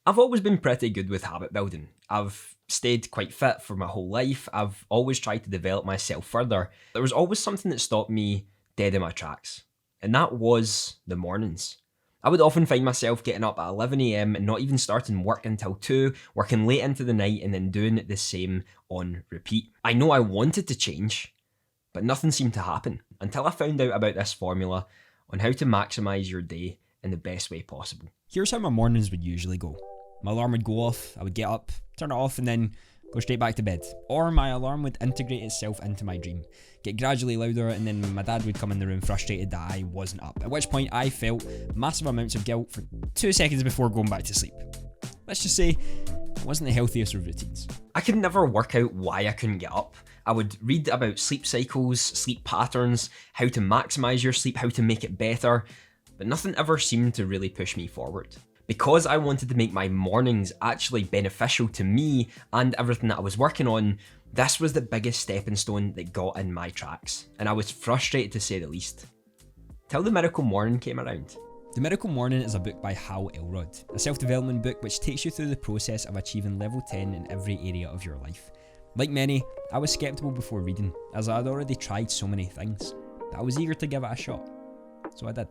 I've always been pretty good with habit building. I've stayed quite fit for my whole life. I've always tried to develop myself further. There was always something that stopped me dead in my tracks, and that was the mornings. I would often find myself getting up at 11 AM and not even starting work until 2, working late into the night and then doing the same on repeat. I know I wanted to change, but nothing seemed to happen until I found out about this formula on how to maximize your day in the best way possible. Here's how my mornings would usually go. My alarm would go off, I would get up, turn it off, and then go straight back to bed. Or my alarm would integrate itself into my dream, get gradually louder, and then my dad would come in the room frustrated that I wasn't up, at which point I felt massive amounts of guilt for 2 seconds before going back to sleep. Let's just say it wasn't the healthiest of routines. I could never work out why I couldn't get up. I would read about sleep cycles, sleep patterns, how to maximize your sleep, how to make it better, but nothing ever seemed to really push me forward. Because I wanted to make my mornings actually beneficial to me and everything that I was working on, this was the biggest stepping stone that got in my tracks, and I was frustrated to say the least. Till the Miracle Morning came around. The Miracle Morning is a book by Hal Elrod, a self-development book which takes you through the process of achieving level 10 in every area of your life. Like many, I was sceptical before reading, as I had already tried so many things, but I was eager to give it a shot, so I did.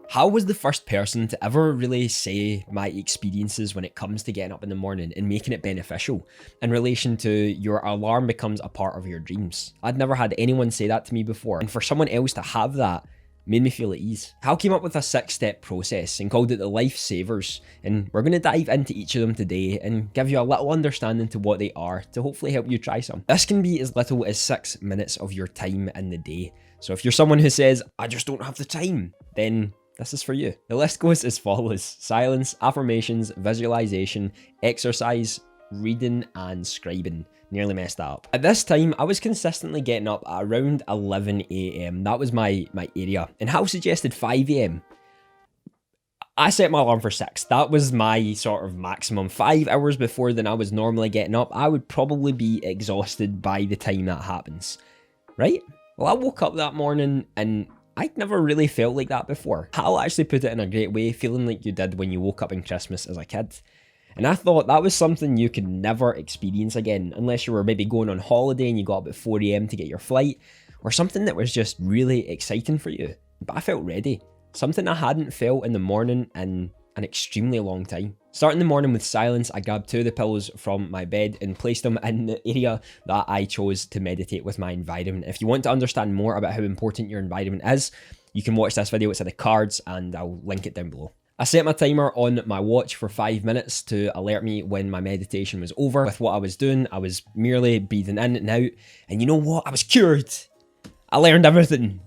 Hal was the first person to ever really say my experiences when it comes to getting up in the morning and making it beneficial in relation to your alarm becomes a part of your dreams. I'd never had anyone say that to me before, and for someone else to have that made me feel at ease. Hal came up with a 6-step process and called it the Life Savers, and we're going to dive into each of them today and give you a little understanding to what they are to hopefully help you try some. This can be as little as 6 minutes of your time in the day. So if you're someone who says, I just don't have the time, then this is for you. The list goes as follows: silence, affirmations, visualization, exercise, reading, and scribing. Nearly messed that up. At this time, I was consistently getting up at around 11 AM. That was my area. And Hal suggested 5 AM. I set my alarm for 6. That was my sort of maximum. 5 hours before than I was normally getting up, I would probably be exhausted by the time that happens. Right? Well, I woke up that morning and I'd never really felt like that before. Hal actually put it in a great way, feeling like you did when you woke up on Christmas as a kid. And I thought that was something you could never experience again, unless you were maybe going on holiday and you got up at 4 AM to get your flight, or something that was just really exciting for you. But I felt ready. Something I hadn't felt in the morning in an extremely long time. Starting the morning with silence, I grabbed 2 of the pillows from my bed and placed them in the area that I chose to meditate with my environment. If you want to understand more about how important your environment is, you can watch this video, it's in the cards and I'll link it down below. I set my timer on my watch for 5 minutes to alert me when my meditation was over. With what I was doing, I was merely breathing in and out, and you know what? I was cured. I learned everything.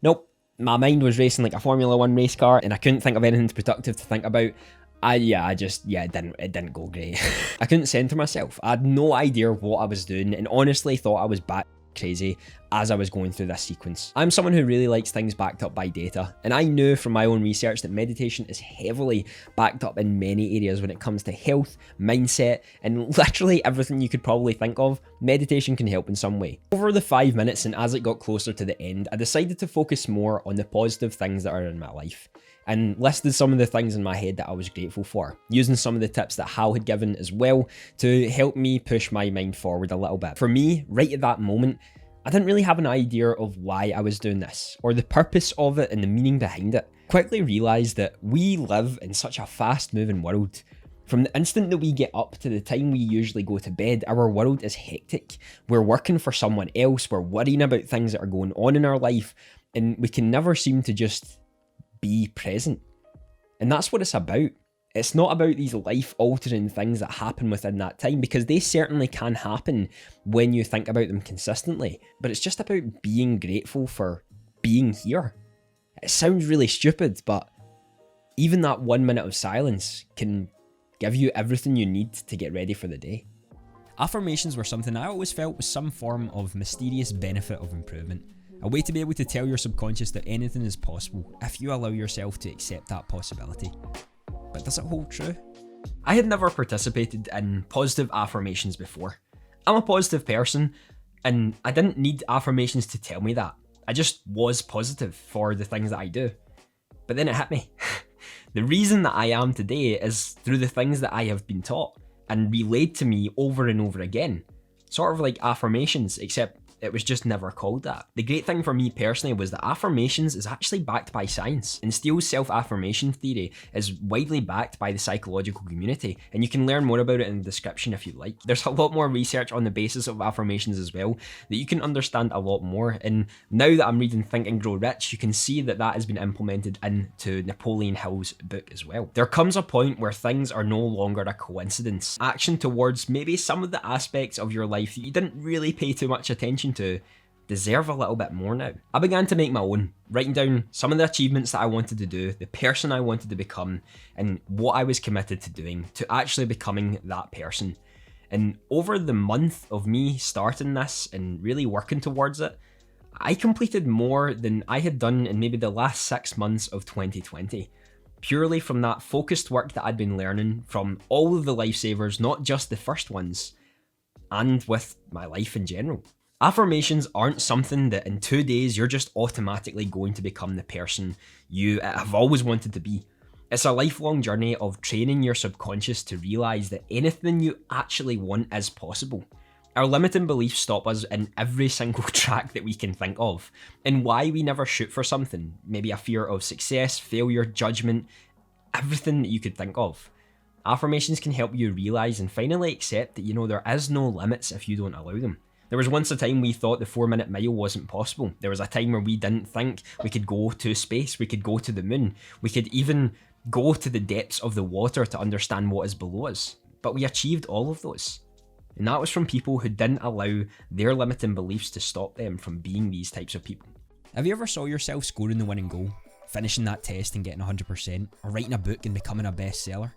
Nope, my mind was racing like a Formula 1 race car and I couldn't think of anything productive to think about. It didn't go great. I couldn't center myself. I had no idea what I was doing and honestly thought I was back crazy as I was going through this sequence. I'm someone who really likes things backed up by data, and I knew from my own research that meditation is heavily backed up in many areas when it comes to health, mindset, and literally everything you could probably think of. Meditation can help in some way. Over the 5 minutes and as it got closer to the end, I decided to focus more on the positive things that are in my life, and listed some of the things in my head that I was grateful for, using some of the tips that Hal had given as well to help me push my mind forward a little bit. For me, right at that moment, I didn't really have an idea of why I was doing this, or the purpose of it and the meaning behind it. Quickly realised that we live in such a fast-moving world. From the instant that we get up to the time we usually go to bed, our world is hectic. We're working for someone else, we're worrying about things that are going on in our life, and we can never seem to just be present. And that's what it's about. It's not about these life-altering things that happen within that time, because they certainly can happen when you think about them consistently. But it's just about being grateful for being here. It sounds really stupid, but even that 1 minute of silence can give you everything you need to get ready for the day. Affirmations were something I always felt was some form of mysterious benefit of improvement. A way to be able to tell your subconscious that anything is possible if you allow yourself to accept that possibility. But does it hold true? I had never participated in positive affirmations before. I'm a positive person, and I didn't need affirmations to tell me that. I just was positive for the things that I do. But then it hit me. The reason that I am today is through the things that I have been taught and relayed to me over and over again. Sort of like affirmations, except it was just never called that. The great thing for me personally was that affirmations is actually backed by science, and Steele's self-affirmation theory is widely backed by the psychological community, and you can learn more about it in the description if you like. There's a lot more research on the basis of affirmations as well that you can understand a lot more, and now that I'm reading Think and Grow Rich, you can see that that has been implemented into Napoleon Hill's book as well. There comes a point where things are no longer a coincidence. Action towards maybe some of the aspects of your life that you didn't really pay too much attention to deserve a little bit more now. I began to make my own, writing down some of the achievements that I wanted to do, the person I wanted to become, and what I was committed to doing to actually becoming that person. And over the month of me starting this and really working towards it, I completed more than I had done in maybe the last 6 months of 2020. Purely from that focused work that I'd been learning from all of the lifesavers, not just the first ones, and with my life in general. Affirmations aren't something that in 2 days you're just automatically going to become the person you have always wanted to be. It's a lifelong journey of training your subconscious to realise that anything you actually want is possible. Our limiting beliefs stop us in every single track that we can think of, and why we never shoot for something, maybe a fear of success, failure, judgment, everything that you could think of. Affirmations can help you realise and finally accept that there is no limits if you don't allow them. There was once a time we thought the 4-minute mile wasn't possible. There was a time where we didn't think we could go to space, we could go to the moon, we could even go to the depths of the water to understand what is below us. But we achieved all of those. And that was from people who didn't allow their limiting beliefs to stop them from being these types of people. Have you ever saw yourself scoring the winning goal, finishing that test and getting 100%, or writing a book and becoming a bestseller?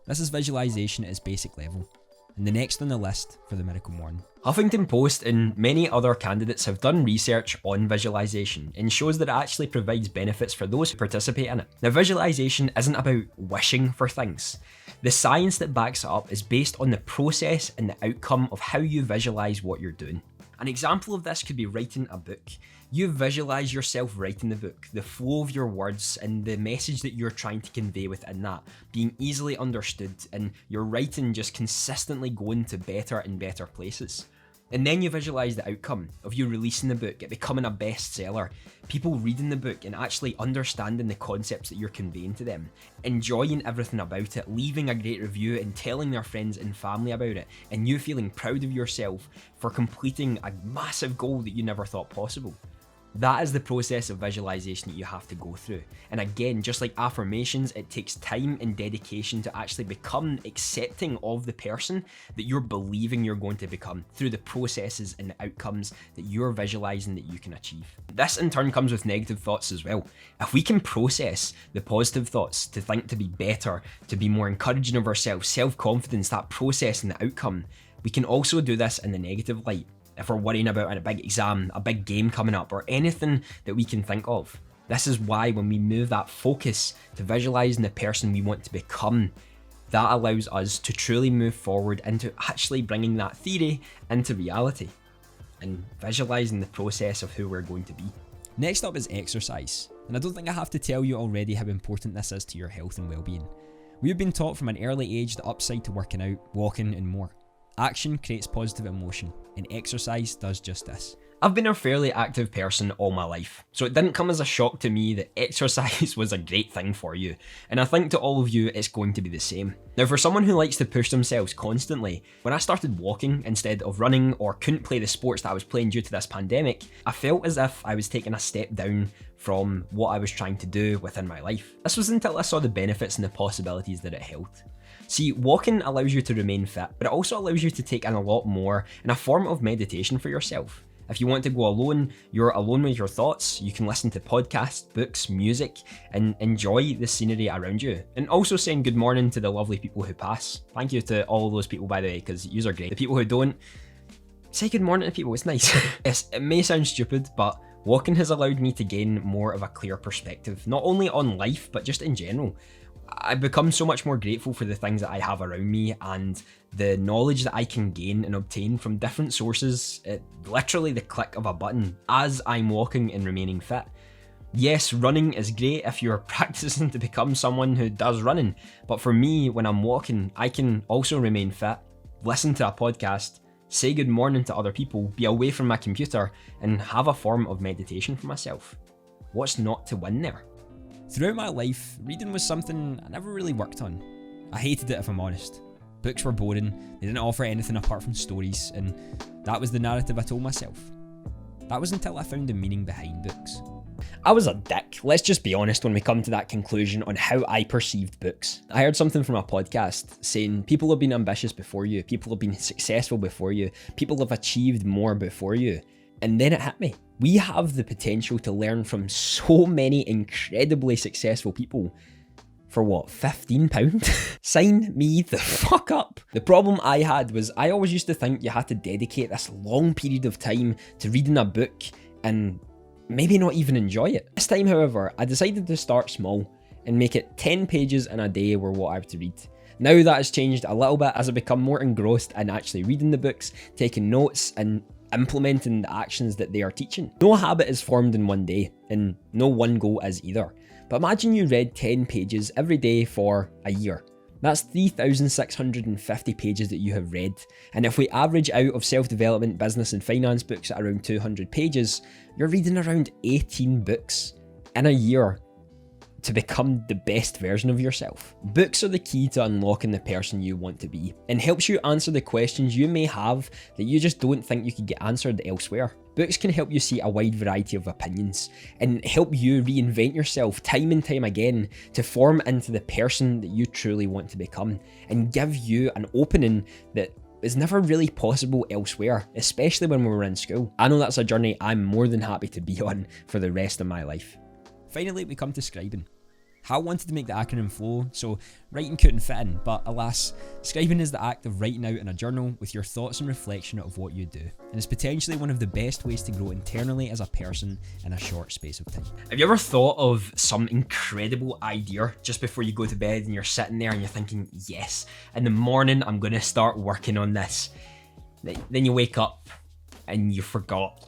This is visualization at its basic level, and the next on the list for the Miracle Morning. Huffington Post and many other candidates have done research on visualization and shows that it actually provides benefits for those who participate in it. Now, visualization isn't about wishing for things. The science that backs it up is based on the process and the outcome of how you visualize what you're doing. An example of this could be writing a book. You visualize yourself writing the book, the flow of your words and the message that you're trying to convey within that being easily understood, and your writing just consistently going to better and better places. And then you visualize the outcome of you releasing the book, it becoming a bestseller, people reading the book and actually understanding the concepts that you're conveying to them, enjoying everything about it, leaving a great review and telling their friends and family about it, and you feeling proud of yourself for completing a massive goal that you never thought possible. That is the process of visualization that you have to go through. And again, just like affirmations, it takes time and dedication to actually become accepting of the person that you're believing you're going to become through the processes and the outcomes that you're visualizing that you can achieve. This in turn comes with negative thoughts as well. If we can process the positive thoughts to think to be better, to be more encouraging of ourselves, self-confidence, that process and the outcome, we can also do this in the negative light. If we're worrying about a big exam, a big game coming up, or anything that we can think of. This is why when we move that focus to visualizing the person we want to become, that allows us to truly move forward into actually bringing that theory into reality and visualizing the process of who we're going to be. Next up is exercise, and I don't think I have to tell you already how important this is to your health and well-being. We've been taught from an early age the upside to working out, walking and more. Action creates positive emotion, and exercise does just this. I've been a fairly active person all my life, so it didn't come as a shock to me that exercise was a great thing for you, and I think to all of you it's going to be the same. Now, for someone who likes to push themselves constantly, when I started walking instead of running or couldn't play the sports that I was playing due to this pandemic, I felt as if I was taking a step down from what I was trying to do within my life. This was until I saw the benefits and the possibilities that it held. See, walking allows you to remain fit, but it also allows you to take in a lot more in a form of meditation for yourself. If you want to go alone, you're alone with your thoughts, you can listen to podcasts, books, music, and enjoy the scenery around you. And also saying good morning to the lovely people who pass. Thank you to all of those people, by the way, because yous are great. The people who don't, say good morning to people, it's nice. Yes, it may sound stupid, but walking has allowed me to gain more of a clear perspective, not only on life, but just in general. I've become so much more grateful for the things that I have around me and the knowledge that I can gain and obtain from different sources at literally the click of a button as I'm walking and remaining fit. Yes, running is great if you're practicing to become someone who does running, but for me, when I'm walking, I can also remain fit, listen to a podcast, say good morning to other people, be away from my computer, and have a form of meditation for myself. What's not to win there? Throughout my life, reading was something I never really worked on. I hated it, if I'm honest. Books were boring, they didn't offer anything apart from stories, and that was the narrative I told myself. That was until I found the meaning behind books. I was a dick, let's just be honest when we come to that conclusion on how I perceived books. I heard something from a podcast saying people have been ambitious before you, people have been successful before you, people have achieved more before you. And then it hit me. We have the potential to learn from so many incredibly successful people for what, £15? Sign me the fuck up. The problem I had was I always used to think you had to dedicate this long period of time to reading a book and maybe not even enjoy it. This time, however, I decided to start small and make it 10 pages in a day were what I have to read. Now that has changed a little bit as I become more engrossed in actually reading the books, taking notes, and implementing the actions that they are teaching. No habit is formed in one day, and no one goal is either. But imagine you read 10 pages every day for a year. That's 3,650 pages that you have read. And if we average out of self-development, business and finance books at around 200 pages, you're reading around 18 books in a year to become the best version of yourself. Books are the key to unlocking the person you want to be and helps you answer the questions you may have that you just don't think you could get answered elsewhere. Books can help you see a wide variety of opinions and help you reinvent yourself time and time again to form into the person that you truly want to become and give you an opening that is never really possible elsewhere, especially when we were in school. I know that's a journey I'm more than happy to be on for the rest of my life. Finally, we come to scribing. Hal wanted to make the acronym flow, so writing couldn't fit in, but alas, scribing is the act of writing out in a journal with your thoughts and reflection of what you do, and is potentially one of the best ways to grow internally as a person in a short space of time. Have you ever thought of some incredible idea just before you go to bed and you're sitting there and you're thinking, yes, in the morning I'm going to start working on this. Then you wake up and you forgot.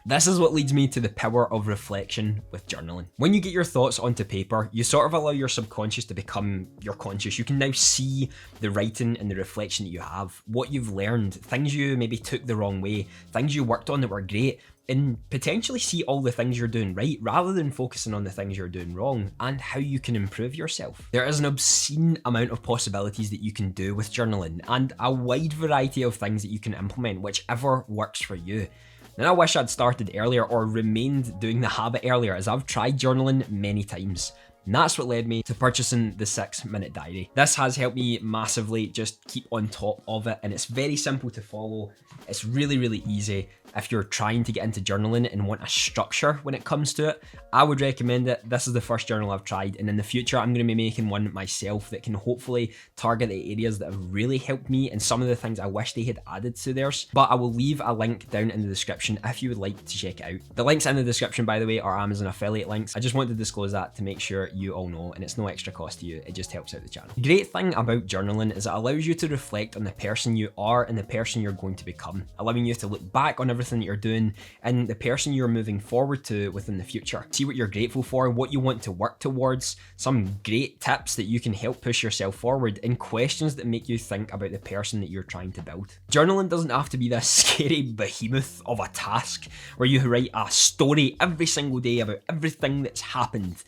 This is what leads me to the power of reflection with journaling. When you get your thoughts onto paper, you sort of allow your subconscious to become your conscious. You can now see the writing and the reflection that you have, what you've learned, things you maybe took the wrong way, things you worked on that were great, and potentially see all the things you're doing right rather than focusing on the things you're doing wrong and how you can improve yourself. There is an obscene amount of possibilities that you can do with journaling and a wide variety of things that you can implement, whichever works for you. And I wish I'd started earlier or remained doing the habit earlier, as I've tried journaling many times. And that's what led me to purchasing the 6-minute diary. This has helped me massively just keep on top of it, and it's very simple to follow. It's really, really easy. If you're trying to get into journaling and want a structure when it comes to it, I would recommend it. This is the first journal I've tried, and in the future I'm going to be making one myself that can hopefully target the areas that have really helped me and some of the things I wish they had added to theirs. But I will leave a link down in the description if you would like to check it out. The links in the description, by the way, are Amazon affiliate links. I just want to disclose that to make sure you all know, and it's no extra cost to you, it just helps out the channel. The great thing about journaling is it allows you to reflect on the person you are and the person you're going to become, allowing you to look back on everything that you're doing and the person you're moving forward to within the future. See what you're grateful for, what you want to work towards, some great tips that you can help push yourself forward, and questions that make you think about the person that you're trying to build. Journaling doesn't have to be this scary behemoth of a task where you write a story every single day about everything that's happened.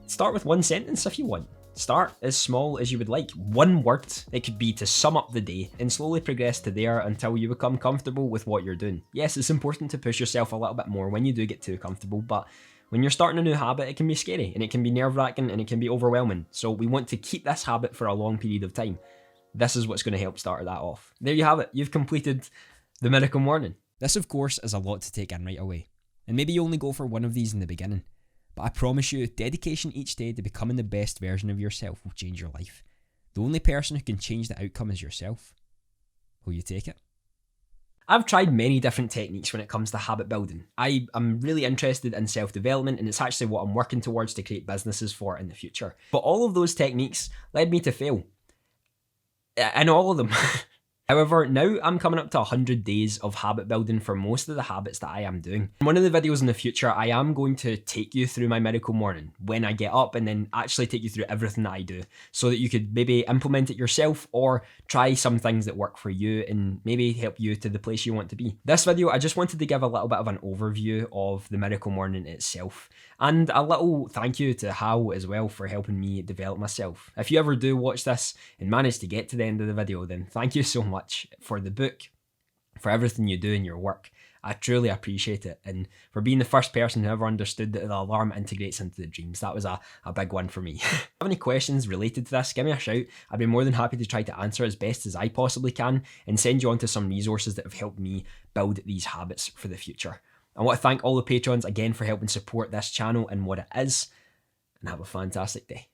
Start with one sentence if you want. Start as small as you would like. One word, it could be to sum up the day, and slowly progress to there until you become comfortable with what you're doing. Yes, it's important to push yourself a little bit more when you do get too comfortable, but when you're starting a new habit, it can be scary, and it can be nerve-wracking, and it can be overwhelming. So we want to keep this habit for a long period of time. This is what's going to help start that off. There you have it. You've completed the miracle morning. This, of course, is a lot to take in right away, and maybe you only go for one of these in the beginning. But I promise you, dedication each day to becoming the best version of yourself will change your life. The only person who can change the outcome is yourself. Will you take it? I've tried many different techniques when it comes to habit building. I am really interested in self-development, and it's actually what I'm working towards to create businesses for in the future. But all of those techniques led me to fail. And all of them. However, now I'm coming up to 100 days of habit building for most of the habits that I am doing. In one of the videos in the future, I am going to take you through my miracle morning when I get up, and then actually take you through everything that I do so that you could maybe implement it yourself or try some things that work for you and maybe help you to the place you want to be. This video, I just wanted to give a little bit of an overview of the miracle morning itself, and a little thank you to Hal as well for helping me develop myself. If you ever do watch this and manage to get to the end of the video, then thank you so much for the book, for everything you do in your work. I truly appreciate it, and for being the first person who ever understood that the alarm integrates into the dreams. That was a big one for me. If you have any questions related to this, give me a shout. I'd be more than happy to try to answer as best as I possibly can and send you on to some resources that have helped me build these habits for the future. I want to thank all the patrons again for helping support this channel and what it is, and have a fantastic day.